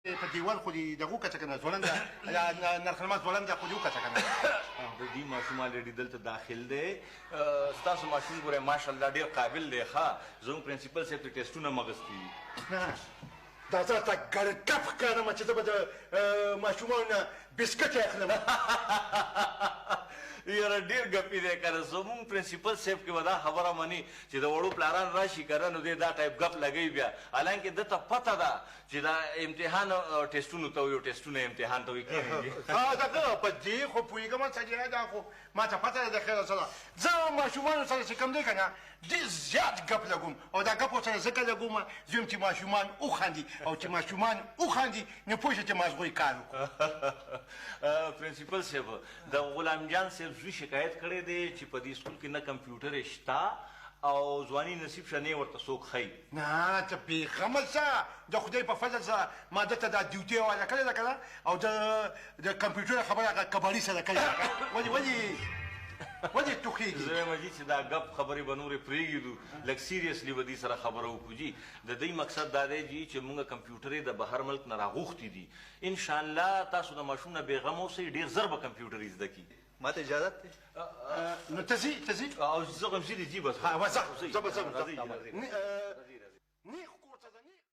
په دیوال خو دې دغه وکړه که نه ځوړنده نرخنما ځوړنده خو دې وکړه که نه د دې ماشوم الریډي دلته داخل دی ستاسو ماشوم ګورئ ماشاءالله ډېر قابل دی ښه زموږ پرنسپل صاحب ته ټیسټونه مغستي دي نه دا زه راته ګړکپ ښکارم چې زه به د ماشومانو نه بسکټ اخلم یاره ډېر ګپي دی که نه زموږ پرنسپل صاحب کې به دا خبره مني چې د وړو پلاران راشي که نه نو دی دا ټایپ ګپ لګوي بیا حالانکې ده ته پته ده چې دا امتحان ټیسټونو ته وایي ټیسټونه امتحان ته وایي دغه په دې خو پوهېږم سړیه دا خو ما ته پته ده د خیره سره زه ماشومانو سره چې کوم دی که نه ډېر زیات ګپ لګوم او دا ګپ ورسره ځکه لګوم زه یم چې ماشومان وخاندي او چې ماشومان وخاندي نو پوه شه چې مازغوی کار وکړو پرنسپل صاحب د غلام جان صاحب زوی شکایت کړی دی چې په دې سکول کې نه کمپیوټر شته او ځواني نصیب شه نه ورته څوک ښایي نه ته بېغمه شه د خدای په فضل سره ما دلته دا ډیوټي والا کړې ده که نه او د کمپیوټر خبره هغه کباړي سره کړې ده ولې ټوخېږي زه وایم جي چې دا ګپ خبرې به نورې پرېږدو لږ سیریسلي به دې سره خبره وکړو جي د دې مقصد دا دی جي چې موږ کمپیوټرې د بهر ملک نه راغوښتي دي انشاءالله تاسو د ماشوم نه بېغمه اوسئ ډېر زر به کمپیوټر زده کړي ما ته اجازت دی نو ته ځې او زه غمزي دي جي بس زه به ځم